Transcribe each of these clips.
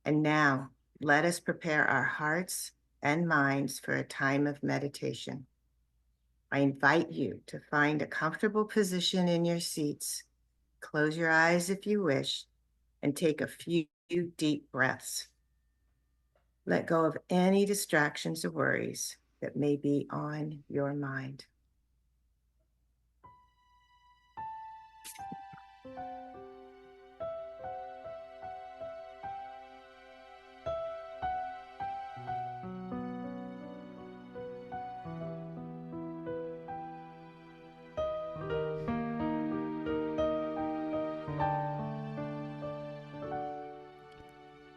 And now, let us prepare our hearts and minds for a time of meditation. I invite you to find a comfortable position in your seats. Close your eyes if you wish, and take a few deep breaths. Let go of any distractions or worries that may be on your mind.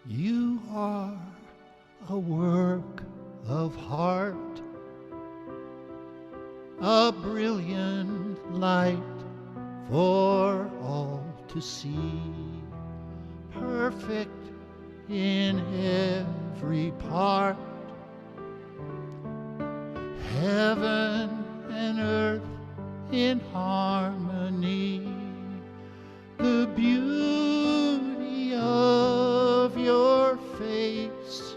You are a work of heart, a brilliant light for all to see, perfect in every part, heaven and earth in harmony. The beauty of your face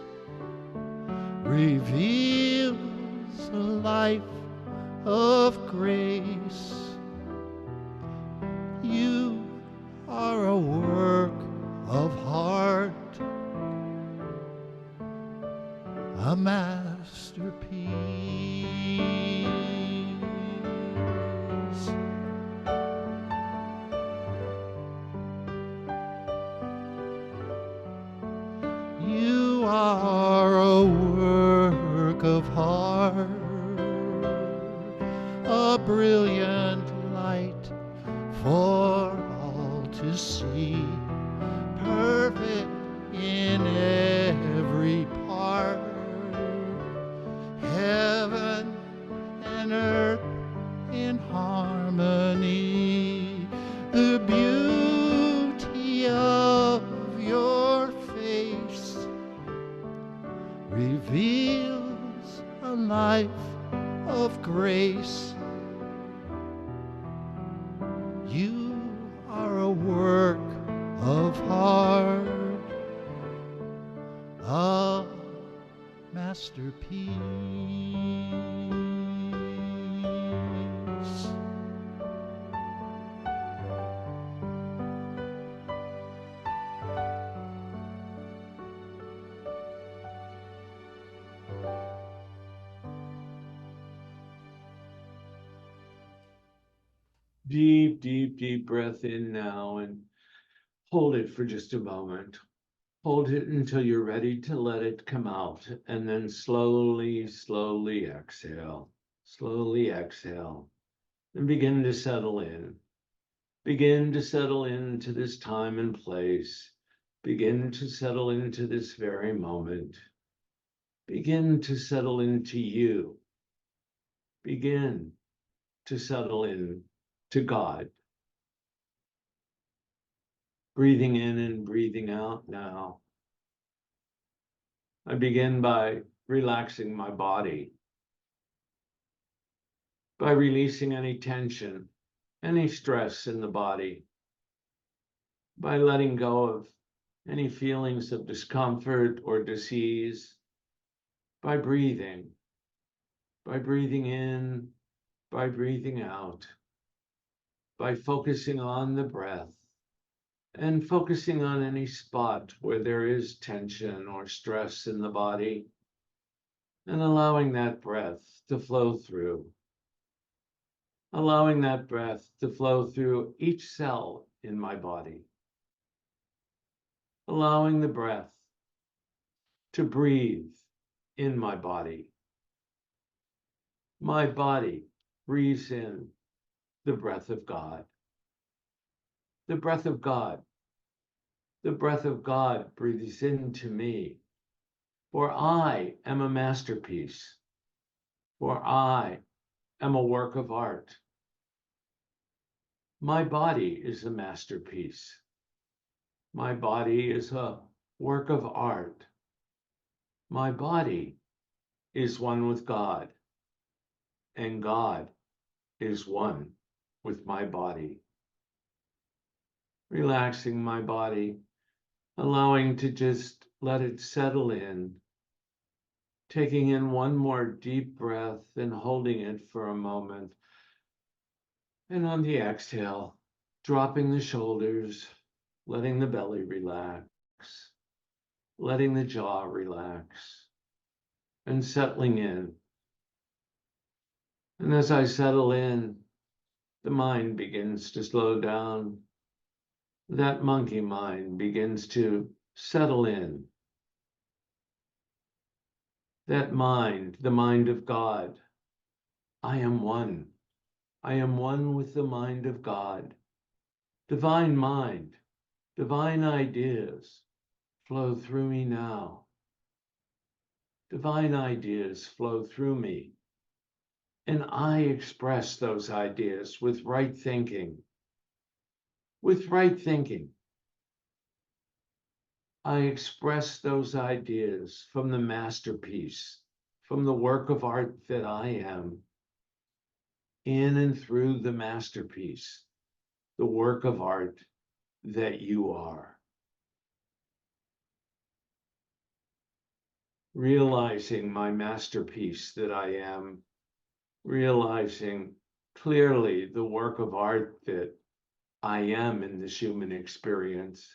reveals a life of grace. You are a work of heart, a masterpiece. You are a work of heart, a brilliant light for all to see, perfect in every part, heaven and earth in harmony. The beauty of your face reveals a life of grace. You are a work of heart, a masterpiece. Deep, deep, deep breath in now and hold it for just a moment. Hold it until you're ready to let it come out, and then slowly, slowly exhale. Slowly exhale and begin to settle in. Begin to settle into this time and place. Begin to settle into this very moment. Begin to settle into you. Begin to settle in to God. Breathing in and breathing out now. I begin by relaxing my body, by releasing any tension, any stress in the body, by letting go of any feelings of discomfort or disease, by breathing in, by breathing out, by focusing on the breath and focusing on any spot where there is tension or stress in the body, and allowing that breath to flow through. Allowing that breath to flow through each cell in my body. Allowing the breath to breathe in my body. My body breathes in the breath of God. The breath of God. The breath of God breathes into me. For I am a masterpiece. For I am a work of art. My body is a masterpiece. My body is a work of art. My body is one with God, and God is one with my body. Relaxing my body, allowing to just let it settle in, taking in one more deep breath and holding it for a moment. And on the exhale, dropping the shoulders, letting the belly relax, letting the jaw relax, and settling in. And as I settle in, the mind begins to slow down. That monkey mind begins to settle in. That mind, the mind of God. I am one. I am one with the mind of God. Divine mind, divine ideas flow through me now. Divine ideas flow through me. And I express those ideas with right thinking. With right thinking, I express those ideas from the masterpiece, from the work of art that I am, in and through the masterpiece, the work of art that you are. Realizing my masterpiece that I am, realizing clearly the work of art that I am in this human experience.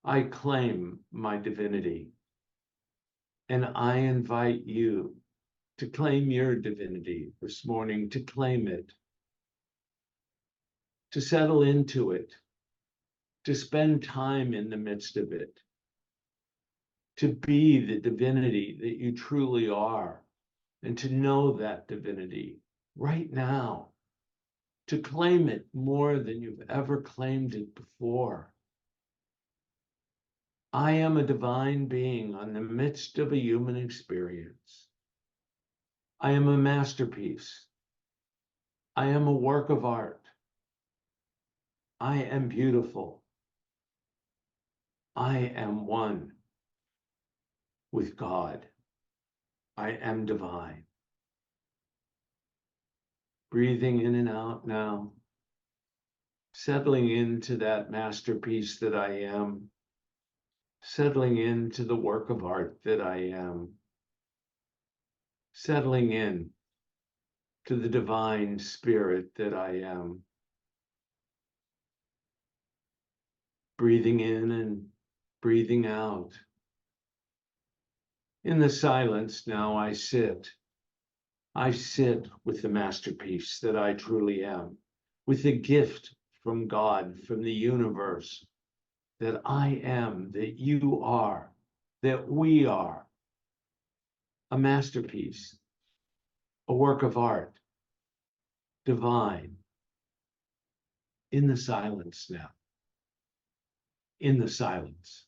I claim my divinity, and I invite you to claim your divinity this morning, to claim it, to settle into it, to spend time in the midst of it, to be the divinity that you truly are, and to know that divinity right now, to claim it more than you've ever claimed it before. I am a divine being on the midst of a human experience. I am a masterpiece. I am a work of art. I am beautiful. I am one with God. I am divine. Breathing in and out now, settling into that masterpiece that I am, settling into the work of art that I am, settling in to the divine spirit that I am. Breathing in and breathing out. In the silence now I sit. I sit with the masterpiece that I truly am, with the gift from God, from the universe, that I am, that you are, that we are, a masterpiece, a work of art, divine, in the silence now, in the silence.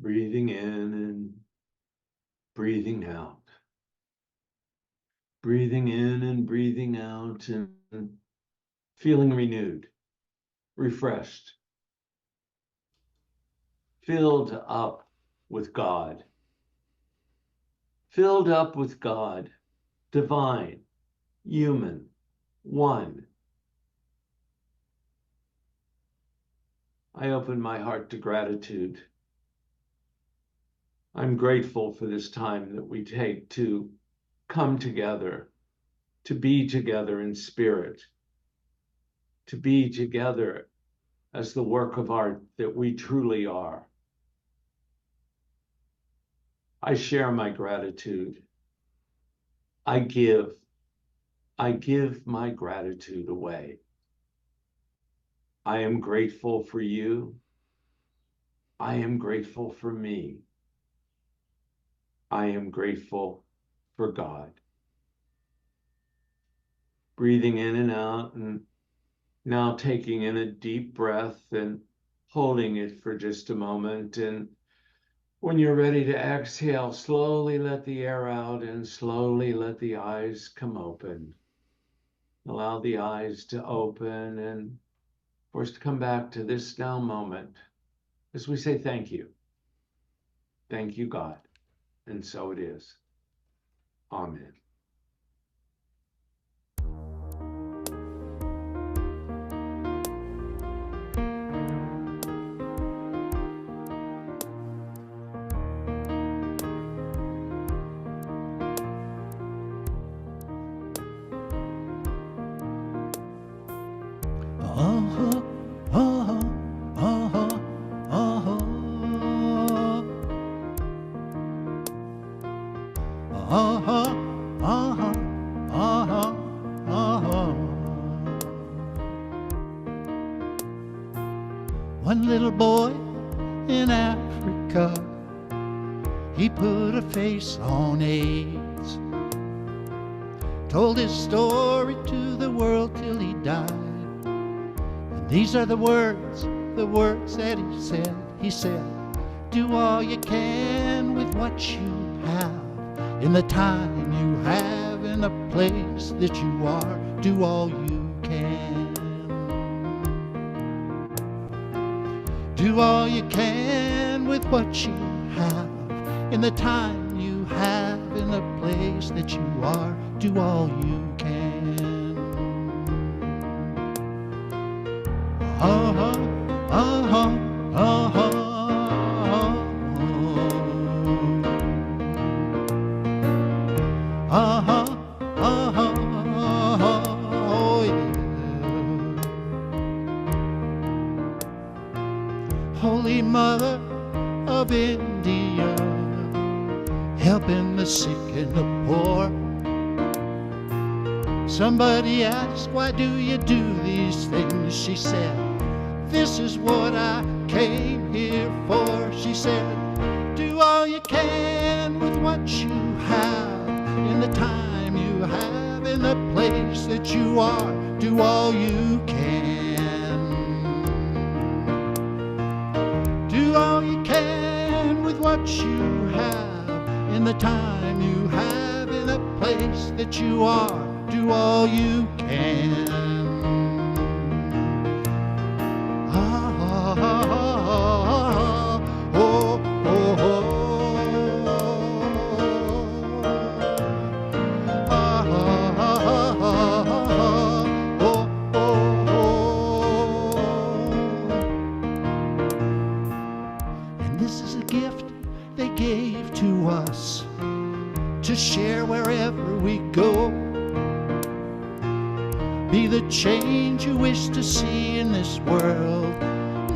Breathing in and breathing out. Breathing in and breathing out and feeling renewed, refreshed, filled up with God. Filled up with God, divine, human, one. I open my heart to gratitude. I'm grateful for this time that we take to come together, to be together in spirit, to be together as the work of art that we truly are. I share my gratitude. I give my gratitude away. I am grateful for you. I am grateful for me. I am grateful for God. Breathing in and out, and now taking in a deep breath and holding it for just a moment. And when you're ready to exhale, slowly let the air out and slowly let the eyes come open. Allow the eyes to open and for us to come back to this now moment as we say thank you. Thank you, God. And so it is. Amen. Uh-huh, uh-huh, uh-huh, uh-huh. Uh-huh, uh-huh, uh-huh, uh-huh. One little boy in Africa, he put a face on AIDS, told his story to the world till he died. And these are the words that he said. He said, do all you can with what you have, in the time you have, in the place that you are, do all you can. Do all you can with what you have, in the time you have, in the place that you are, do all you can. Uh-huh, uh-huh, uh-huh. Uh-huh, uh-huh, uh-huh, oh yeah. Holy Mother of India, helping the sick and the poor. Somebody asked, why do you do these things? She said, this is what I came here for. She said, do all you can with what you have, in the time you have, in the place that you are, do all you can. Do all you can with what you have, in the time you have, in the place that you are, do all you can. And this is a gift they gave to us to share wherever we go. Be the change you wish to see in this world.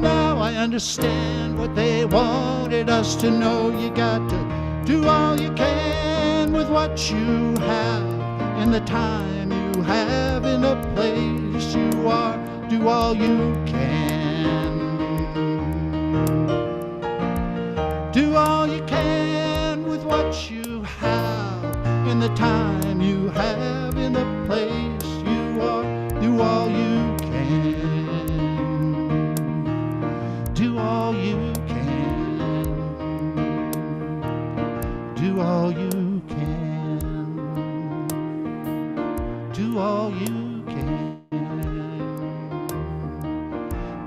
Now I understand what they wanted us to know. You got to do all you can with what you have, in the time you have, in the place you are, do all you can. Do all you can with what you have, in the time you have, in the place you are, do all you can. Do all you can.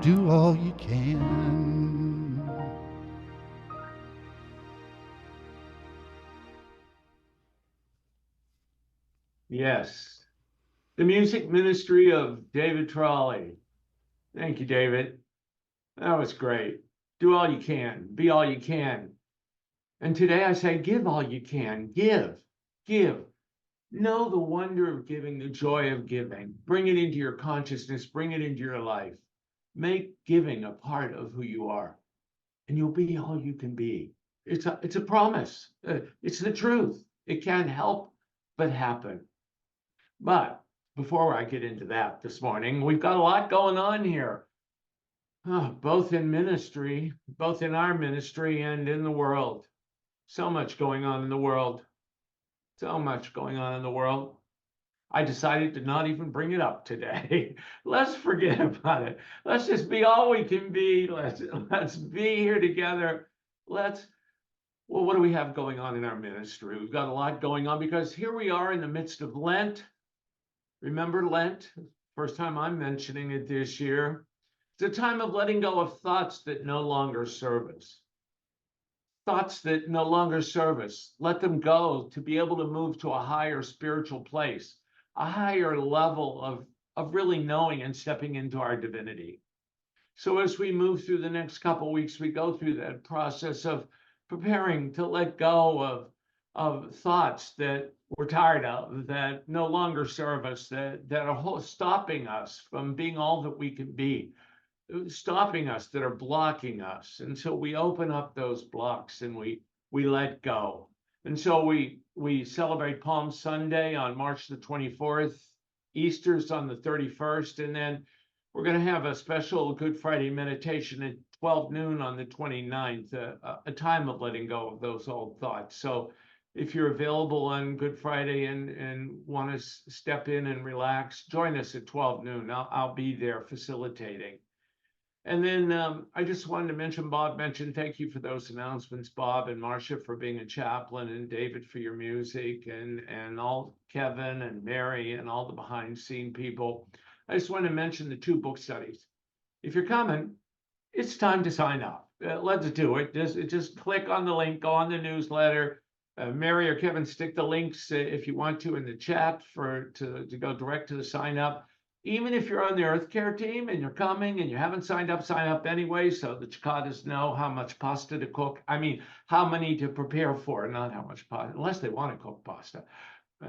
do all you can. Yes. The music ministry of David Trolley. Thank you, David. That was great. Do all you can, be all you can. And today I say, give all you can. Give. Know the wonder of giving, the joy of giving. Bring it into your consciousness, bring it into your life. Make giving a part of who you are, and you'll be all you can be. It's a promise. It's the truth. It can't help but happen. But before I get into that this morning, we've got a lot going on here, both in ministry, both in our ministry and in the world. So much going on in the world. So much going on in the world. I decided to not even bring it up today. Let's forget about it. Let's just be all we can be. Let's be here together. Well, what do we have going on in our ministry? We've got a lot going on because here we are in the midst of Lent. Remember Lent? First time I'm mentioning it this year. It's a time of letting go of thoughts that no longer serve us. Thoughts that no longer serve us. Let them go to be able to move to a higher spiritual place, a higher level of really knowing and stepping into our divinity. So as we move through the next couple of weeks, we go through that process of preparing to let go of thoughts that we're tired of, that no longer serve us, that are stopping us from being all that we can be, stopping us, that are blocking us. And so we open up those blocks and we let go. And so we celebrate Palm Sunday on March the 24th, Easter's on the 31st, and then we're going to have a special Good Friday meditation at 12 noon on the 29th, a time of letting go of those old thoughts. So if you're available on Good Friday and want to step in and relax, join us at 12 noon. I'll be there facilitating. And then I just wanted to mention, Bob mentioned, thank you for those announcements, Bob and Marcia, for being a chaplain, and David for your music, and all Kevin and Mary and all the behind scene people. I just want to mention the 2 book studies. If you're coming, it's time to sign up. Let's do it. Just click on the link, go on the newsletter. Mary or Kevin, stick the links if you want to in the chat to go direct to the sign up. Even if you're on the Earth Care team and you're coming and you haven't signed up, sign up anyway, so the Chicadas know how much pasta to cook. I mean, how many to prepare for, not how much pasta, unless they want to cook pasta.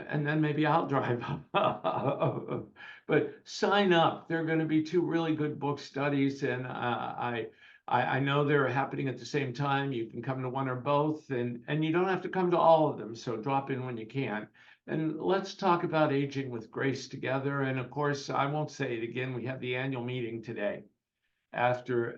And then maybe I'll drive up. But sign up. There are going to be 2 really good book studies, and I know they're happening at the same time. You can come to one or both, and you don't have to come to all of them, so drop in when you can. And let's talk about aging with grace together. And of course, I won't say it again, we have the annual meeting today after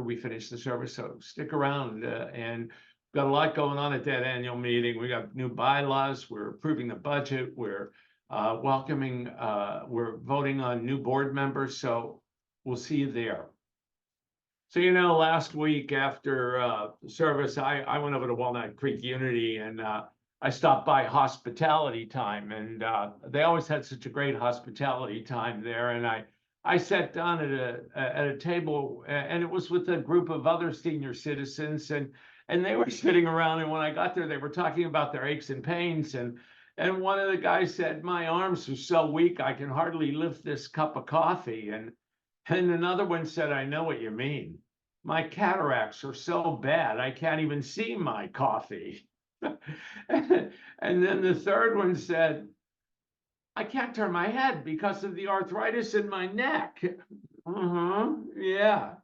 we finish the service. So stick around, and got a lot going on at that annual meeting. We got new bylaws, we're approving the budget, we're welcoming, we're voting on new board members. So we'll see you there. So, last week after the service, I went over to Walnut Creek Unity, and I stopped by Hospitality Time, and they always had such a great hospitality time there. And I sat down at a table, and it was with a group of other senior citizens, and they were sitting around. And when I got there, they were talking about their aches and pains. And one of the guys said, "My arms are so weak, I can hardly lift this cup of coffee." And another one said, "I know what you mean. My cataracts are so bad, I can't even see my coffee." And then the third one said, "I can't turn my head because of the arthritis in my neck." Yeah.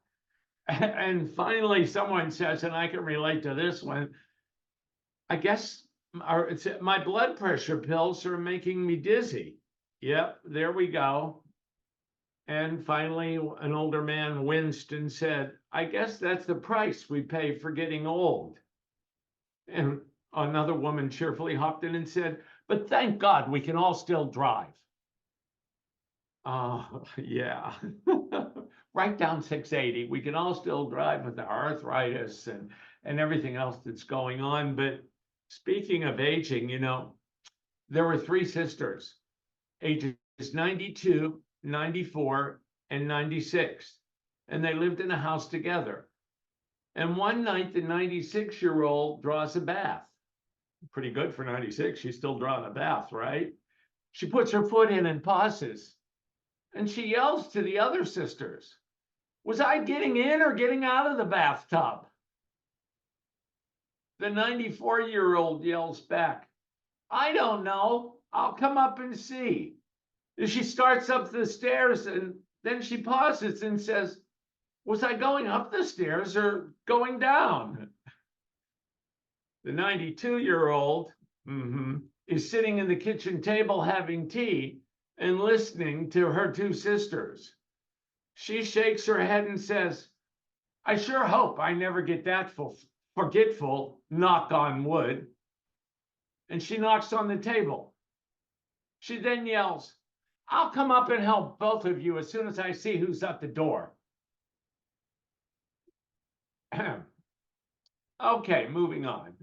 And finally, someone says, and I can relate to this one, "I guess my blood pressure pills are making me dizzy." Yep, there we go. And finally, an older man winced and said, "I guess that's the price we pay for getting old." And another woman cheerfully hopped in and said, "But thank God we can all still drive." Oh, yeah. Right down 680. We can all still drive with our arthritis and everything else that's going on. But speaking of aging, there were 3 sisters, ages 92, 94, and 96. and they lived in a house together. And one night, the 96-year-old draws a bath. Pretty good for 96. She's still drawing a bath, right? She puts her foot in and pauses. And she yells to the other sisters, "Was I getting in or getting out of the bathtub?" The 94-year-old yells back, "I don't know. I'll come up and see." She starts up the stairs and then she pauses and says, "Was I going up the stairs or going down?" The 92-year-old is sitting in the kitchen table having tea and listening to her two sisters. She shakes her head and says, "I sure hope I never get that forgetful, knock on wood." And she knocks on the table. She then yells, "I'll come up and help both of you as soon as I see who's at the door." Okay, moving on.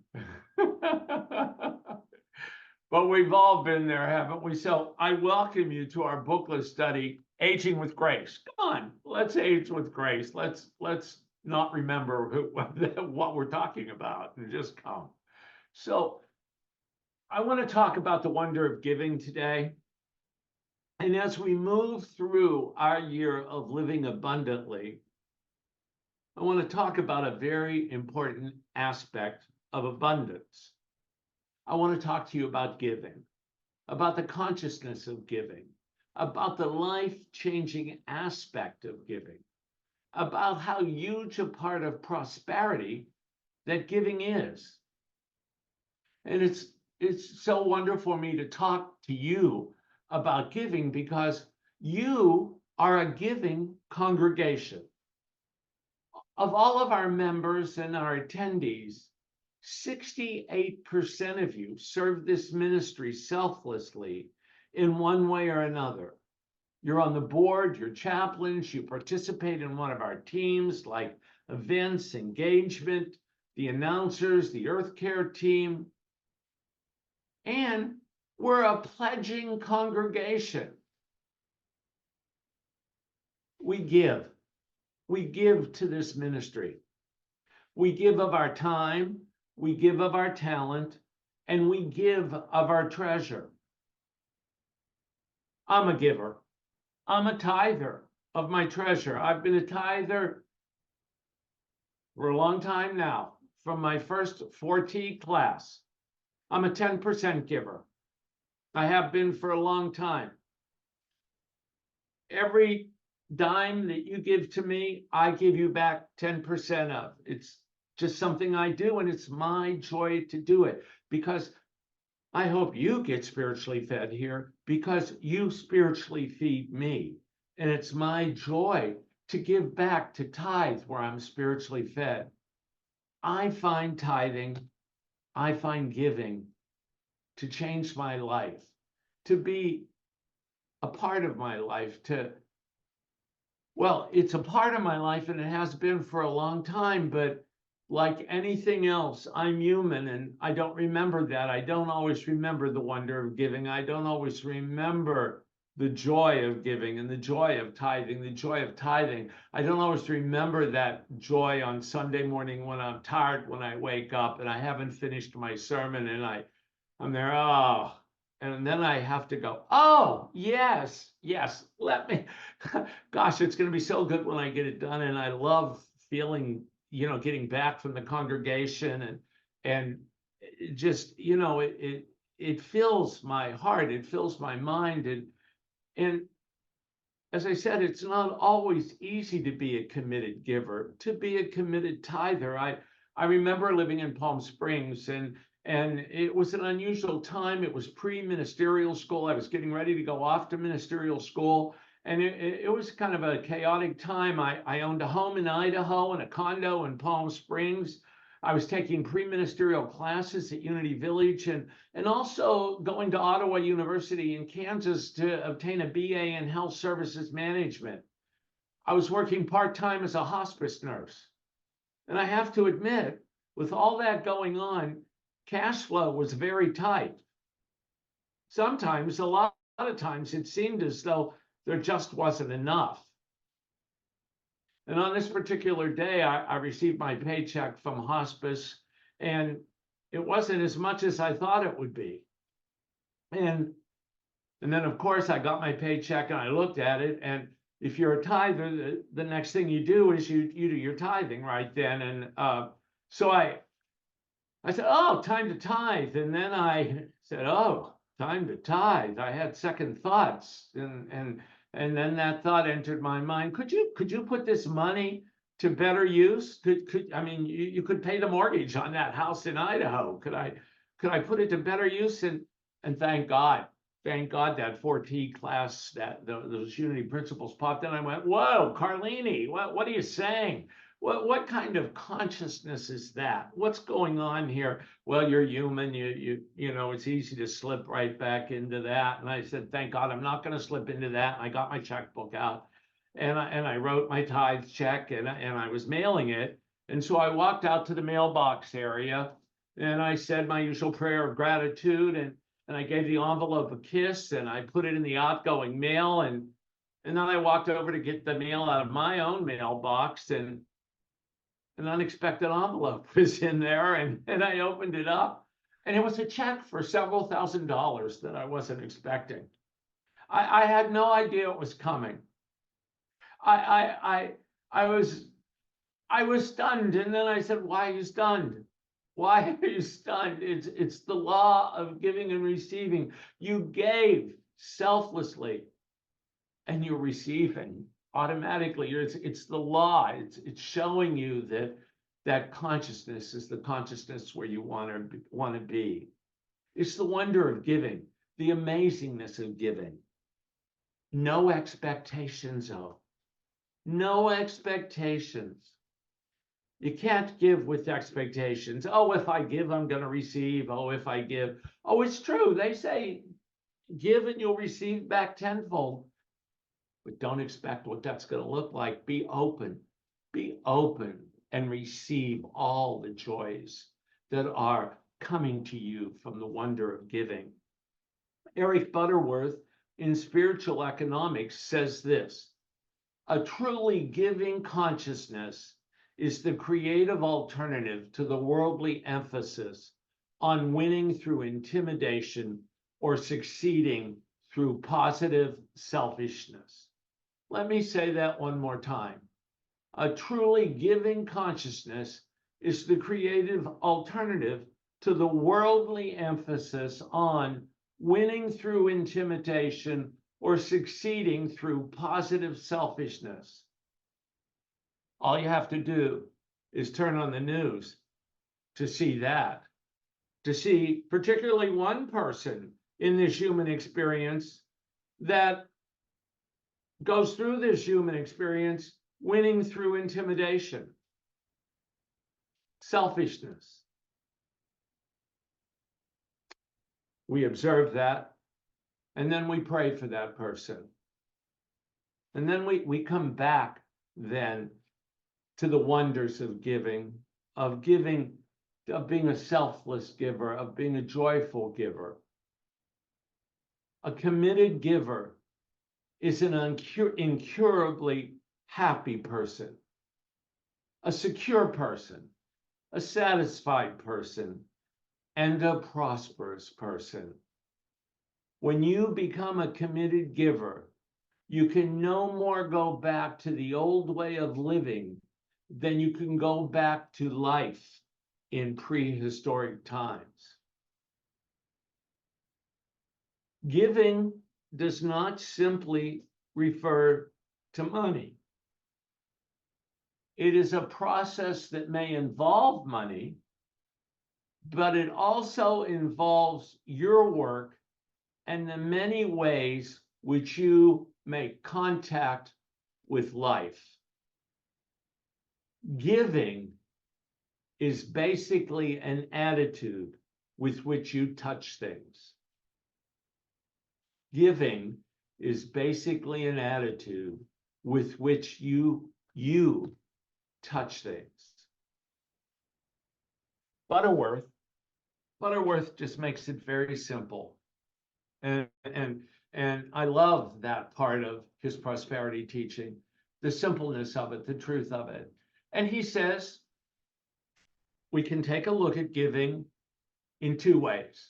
But we've all been there, haven't we? So I welcome you to our booklet study, Aging with Grace. Come on, let's age with grace. Let's not remember what we're talking about and just come. So I want to talk about the wonder of giving today. And as we move through our year of living abundantly, I want to talk about a very important aspect of abundance. I want to talk to you about giving, about the consciousness of giving, about the life-changing aspect of giving, about how huge a part of prosperity that giving is. And it's so wonderful for me to talk to you about giving because you are a giving congregation. Of all of our members and our attendees, 68% of you serve this ministry selflessly in one way or another. You're on the board, you're chaplains, you participate in one of our teams like events, engagement, the announcers, the Earth Care team. And we're a pledging congregation. We give. We give to this ministry. We give of our time, we give of our talent, and we give of our treasure. I'm a giver. I'm a tither of my treasure. I've been a tither for a long time now, from my first 4T class. I'm a 10% giver. I have been for a long time. Every dime that you give to me, I give you back 10% of. It's just something I do, and it's my joy to do it because I hope you get spiritually fed here because you spiritually feed me. And it's my joy to give back, to tithe where I'm spiritually fed. I find tithing, I find giving to change my life, to be a part of my life, well, it's a part of my life and it has been for a long time, but like anything else, I'm human and I don't remember that. I don't always remember the wonder of giving. I don't always remember the joy of giving and the joy of tithing, the joy of tithing. I don't always remember that joy on Sunday morning when I'm tired, when I wake up and I haven't finished my sermon and I'm there, oh, and then I have to go, oh, yes, let me, gosh, it's going to be so good when I get it done. And I love feeling, getting back from the congregation and it just, it fills my heart, it fills my mind. And as I said, it's not always easy to be a committed giver, to be a committed tither. I remember living in Palm Springs and it was an unusual time. It was pre-ministerial school. I was getting ready to go off to ministerial school. And it was kind of a chaotic time. I owned a home in Idaho and a condo in Palm Springs. I was taking pre-ministerial classes at Unity Village and also going to Ottawa University in Kansas to obtain a BA in Health Services Management. I was working part-time as a hospice nurse. And I have to admit, with all that going on, cash flow was very tight. Sometimes, a lot of times, it seemed as though there just wasn't enough. And on this particular day, I received my paycheck from hospice, and it wasn't as much as I thought it would be. And then, of course, I got my paycheck and I looked at it. And if you're a tither, the next thing you do is you do your tithing right then. And so I said, oh, time to tithe. And then I said, oh, time to tithe. I had second thoughts. And then that thought entered my mind. Could you put this money to better use? I mean, you could pay the mortgage on that house in Idaho. Could I put it to better use? And thank God that 4T class, those unity principles popped in. I went, whoa, Carlini, what are you saying? What kind of consciousness is that? What's going on here? Well, you're human. You know, it's easy to slip right back into that. And I said, thank God I'm not going to slip into that. And I got my checkbook out and I wrote my tithe check and I was mailing it. And so I walked out to the mailbox area and I said my usual prayer of gratitude and I gave the envelope a kiss and I put it in the outgoing mail and then I walked over to get the mail out of my own mailbox and an unexpected envelope was in there and I opened it up and it was a check for several $1,000s that I wasn't expecting. I had no idea it was coming. I was stunned, and then I said, why are you stunned? Why are you stunned? It's the law of giving and receiving. You gave selflessly and you're receiving automatically. It's the law. It's showing you that consciousness is the consciousness where you want to be. It's the wonder of giving, the amazingness of giving. No expectations, no expectations. You can't give with expectations. Oh, if I give, I'm going to receive. Oh, if I give. Oh, it's true. They say give and you'll receive back tenfold. But don't expect what that's going to look like. Be open and receive all the joys that are coming to you from the wonder of giving. Eric Butterworth in Spiritual Economics says this: a truly giving consciousness is the creative alternative to the worldly emphasis on winning through intimidation or succeeding through positive selfishness. Let me say that one more time. A truly giving consciousness is the creative alternative to the worldly emphasis on winning through intimidation or succeeding through positive selfishness. All you have to do is turn on the news to see that, to see particularly one person in this human experience that goes through this human experience winning through intimidation, selfishness. We observe that, and then we pray for that person. And then we come back then to the wonders of giving, of being a selfless giver, of being a joyful giver. A committed giver is an incurably happy person, a secure person, a satisfied person, and a prosperous person. When you become a committed giver, you can no more go back to the old way of living than you can go back to life in prehistoric times. Giving does not simply refer to money. It is a process that may involve money, but it also involves your work and the many ways which you make contact with life. Giving is basically an attitude with which you touch things. Giving is basically an attitude with which you touch things. Butterworth just makes it very simple. And I love that part of his prosperity teaching the simpleness of it, the truth of it. And he says we can take a look at giving in two ways.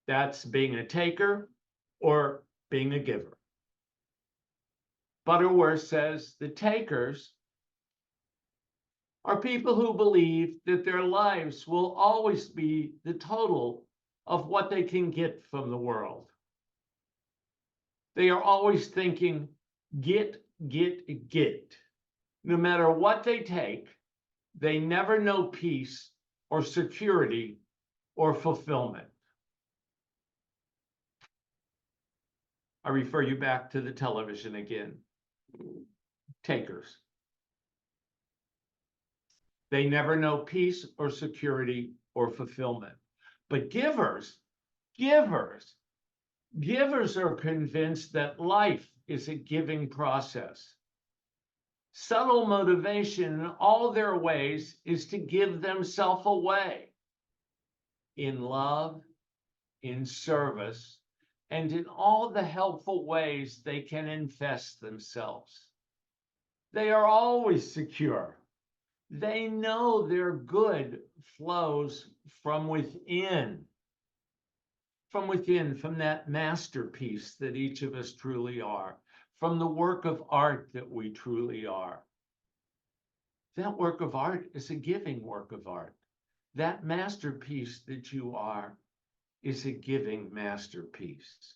That's being a taker or being a giver. Butterworth says the takers are people who believe that their lives will always be the total of what they can get from the world. They are always thinking, get. No matter what they take, they never know peace or security or fulfillment. I refer you back to the television again. Takers. They never know peace or security or fulfillment. But givers are convinced that life is a giving process. Subtle motivation in all their ways is to give themselves away in love, in service, and in all the helpful ways they can invest themselves. They are always secure. They know their good flows from within, from that masterpiece that each of us truly are, from the work of art that we truly are. That work of art is a giving work of art. That masterpiece that you are is a giving masterpiece.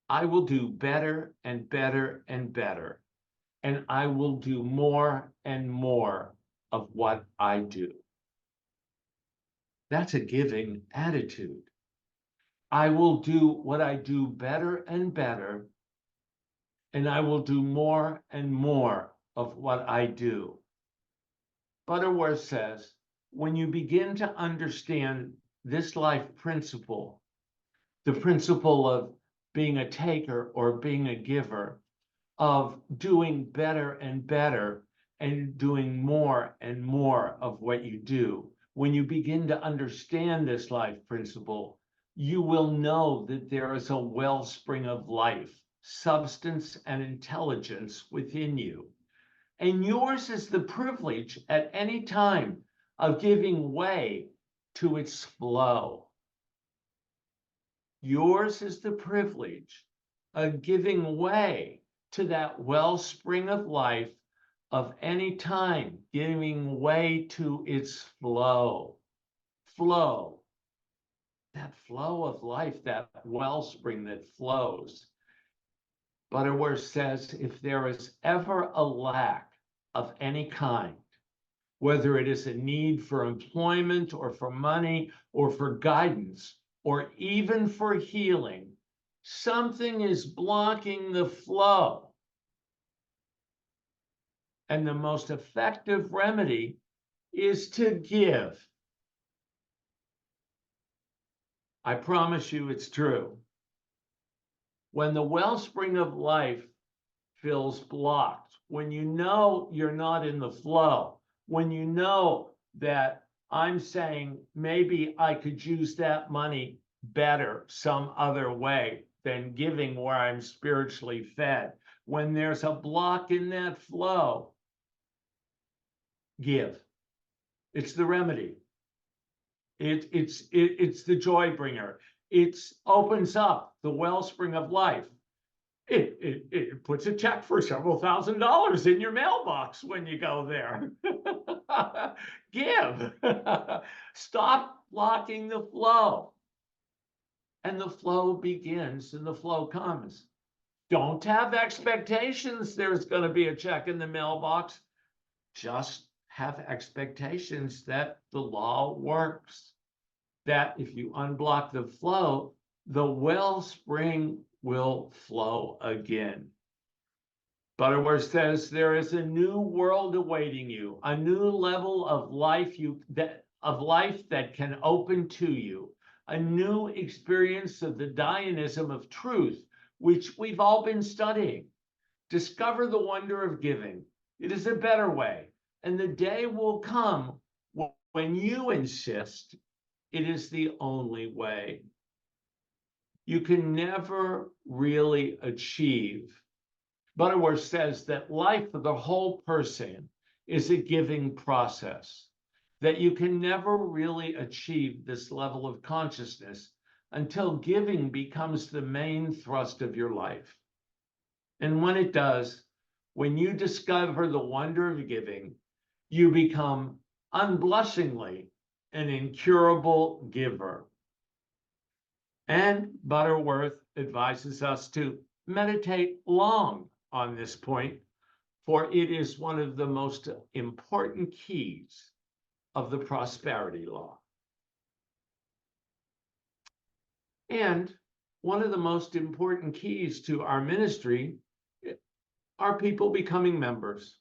I will do better and better and better, and I will do more and more of what I do. That's a giving attitude. I will do what I do better and better, and I will do more and more of what I do. Butterworth says, when you begin to understand this life principle, the principle of being a taker or being a giver, of doing better and better and doing more and more of what you do, when you begin to understand this life principle, you will know that there is a wellspring of life, substance, and intelligence within you. And yours is the privilege at any time of giving way to its flow. Yours is the privilege of giving way to that wellspring of life of any time, giving way to its flow. Flow. That flow of life, that wellspring that flows. Butterworth says, if there is ever a lack of any kind, whether it is a need for employment or for money or for guidance or even for healing, something is blocking the flow. And the most effective remedy is to give. I promise you it's true. When the wellspring of life feels blocked, when you know you're not in the flow, when you know that I'm saying maybe I could use that money better some other way than giving where I'm spiritually fed, when there's a block in that flow, give. It's the remedy. It's the joy bringer. It opens up the wellspring of life. It puts a check for several $1,000s in your mailbox when you go there. Give. Stop blocking the flow. And the flow begins and the flow comes. Don't have expectations there's going to be a check in the mailbox. Just have expectations that the law works. That if you unblock the flow, the wellspring will flow again. Butterworth says there is a new world awaiting you, a new level of life that can open to you, a new experience of the Dionism of truth, which we've all been studying. Discover the wonder of giving. It is a better way, and the day will come when you insist it is the only way. you can never really achieve. Butterworth says that life for the whole person is a giving process, that you can never really achieve this level of consciousness until giving becomes the main thrust of your life. And when it does, when you discover the wonder of giving, you become unblushingly an incurable giver. And Butterworth advises us to meditate long on this point, for it is one of the most important keys of the prosperity law. And one of the most important keys to our ministry are people becoming members.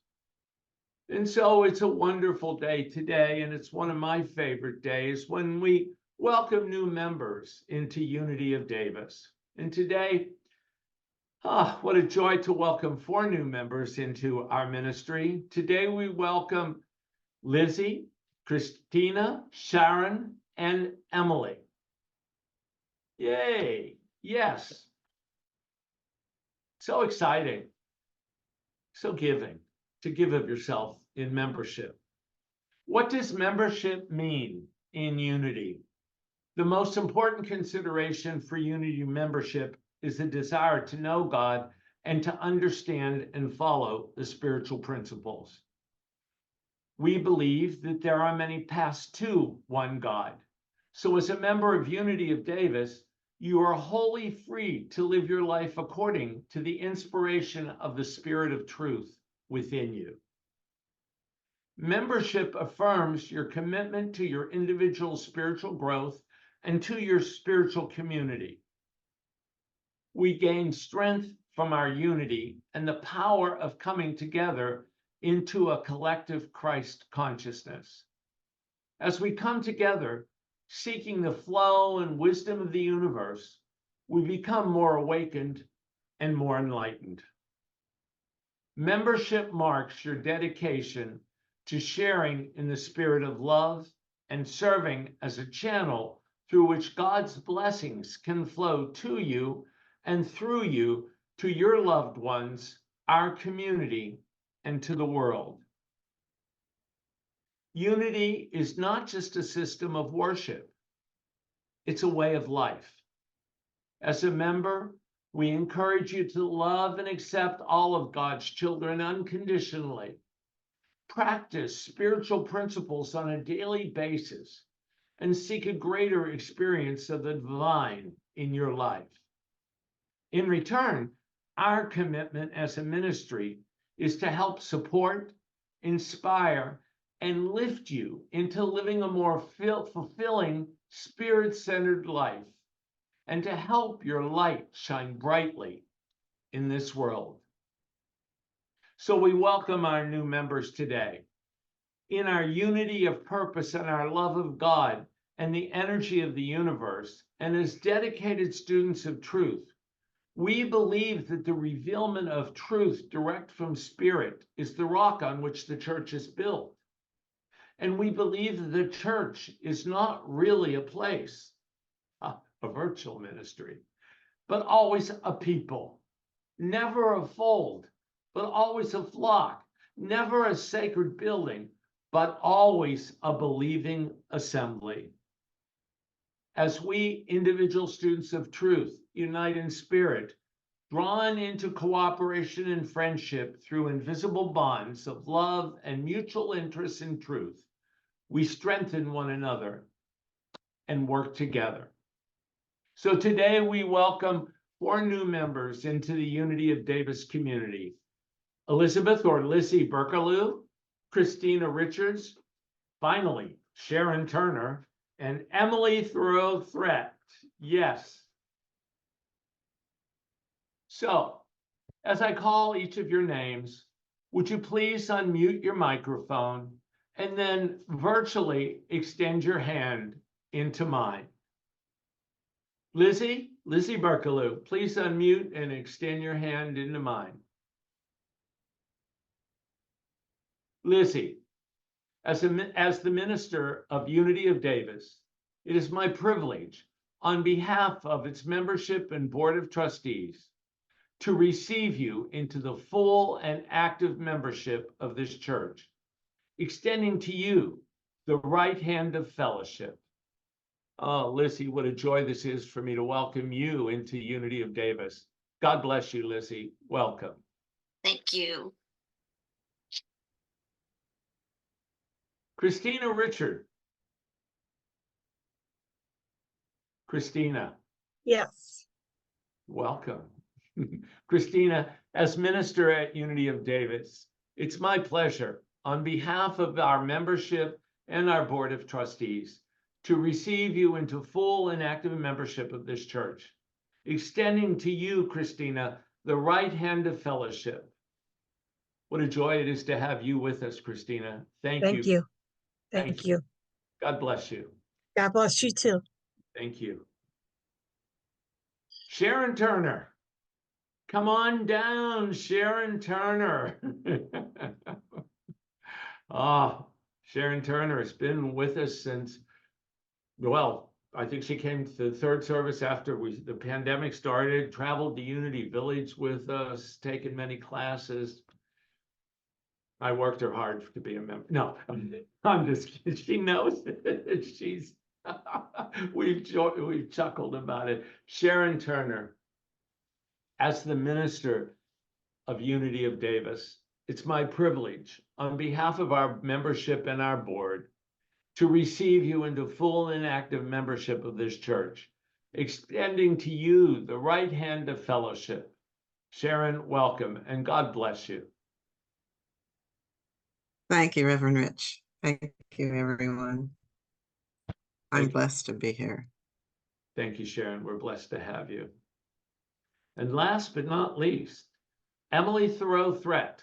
And so it's a wonderful day today, and it's one of my favorite days when we welcome new members into Unity of Davis. And today, what a joy to welcome 4 new members into our ministry. Today we welcome Lizzie, Christina, Sharon, and Emily. Yay, yes. So exciting, so giving, to give of yourself in membership. What does membership mean in Unity? The most important consideration for Unity membership is the desire to know God and to understand and follow the spiritual principles. We believe that there are many paths to one God. So as a member of Unity of Davis, you are wholly free to live your life according to the inspiration of the Spirit of truth within you. Membership affirms your commitment to your individual spiritual growth and to your spiritual community. We gain strength from our unity and the power of coming together into a collective Christ consciousness. As we come together, seeking the flow and wisdom of the universe, we become more awakened and more enlightened. Membership marks your dedication to sharing in the spirit of love and serving as a channel through which God's blessings can flow to you and through you to your loved ones, our community, and to the world. Unity is not just a system of worship, it's a way of life. As a member, we encourage you to love and accept all of God's children unconditionally. Practice spiritual principles on a daily basis and seek a greater experience of the divine in your life. In return, our commitment as a ministry is to help support, inspire, and lift you into living a more fulfilling, spirit-centered life, and to help your light shine brightly in this world. So we welcome our new members today. In our unity of purpose and our love of God and the energy of the universe, and as dedicated students of truth, we believe that the revealment of truth direct from Spirit is the rock on which the church is built. And we believe that the church is not really a place, a virtual ministry, but always a people, never a fold, but always a flock, never a sacred building, but always a believing assembly. As we, individual students of truth, unite in spirit, drawn into cooperation and friendship through invisible bonds of love and mutual interest in truth, we strengthen one another and work together. So today we welcome 4 new members into the Unity of Davis community. Elizabeth or Lizzie Berkelou, Christina Richards, finally, Sharon Turner, and Emily Thoreau-Threat. Yes. So, as I call each of your names, would you please unmute your microphone and then virtually extend your hand into mine? Lizzie Berkelou, please unmute and extend your hand into mine. Lizzie, as the minister of Unity of Davis, it is my privilege, on behalf of its membership and board of trustees, to receive you into the full and active membership of this church, extending to you the right hand of fellowship. Oh, Lissy, what a joy this is for me to welcome you into Unity of Davis. God bless you, Lissy. Welcome. Thank you. Christina Richard. Christina, Yes. welcome. Christina, as minister at Unity of Davis, it's my pleasure, on behalf of our membership and our board of trustees, to receive you into full and active membership of this church, extending to you, Christina, the right hand of fellowship. What a joy it is to have you with us, Christina. Thank Thank you. you. Thank you. God bless you. God bless you too. Thank you. Sharon Turner. Come on down, Sharon Turner. Ah, Sharon Turner has been with us since, well, I think she came to the third service after the pandemic started, traveled to Unity Village with us, taken many classes. I worked her hard to be a member. No, I'm just kidding. She knows it. She's, we've chuckled about it. Sharon Turner, as the minister of Unity of Davis, it's my privilege, on behalf of our membership and our board, to receive you into full and active membership of this church, extending to you the right hand of fellowship. Sharon, welcome, and God bless you. Thank you, Reverend Rich. Thank you, everyone. I'm Thank you. blessed to be here. Thank you, Sharon. We're blessed to have you. And last but not least, Emily Thoreau Threat.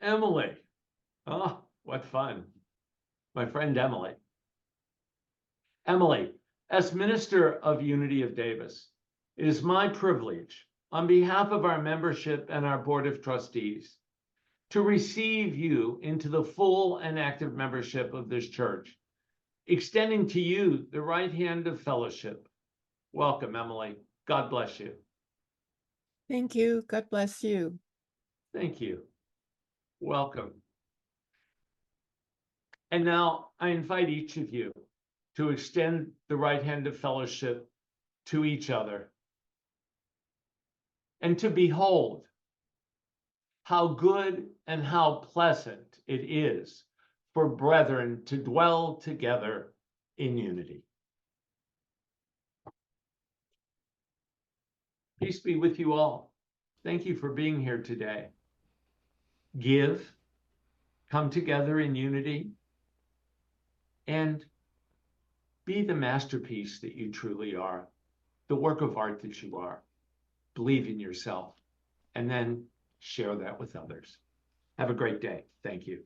Emily. Oh, what fun. My friend Emily. Emily, as minister of Unity of Davis, it is my privilege, on behalf of our membership and our board of trustees, to receive you into the full and active membership of this church, extending to you the right hand of fellowship. Welcome, Emily. God bless you. Thank you. God bless you. Thank you. Welcome. And now I invite each of you to extend the right hand of fellowship to each other, and to behold how good and how pleasant it is for brethren to dwell together in unity. Peace be with you all. Thank you for being here today. Give, come together in unity, and be the masterpiece that you truly are, the work of art that you are. Believe in yourself, and then share that with others. Have a great day. Thank you.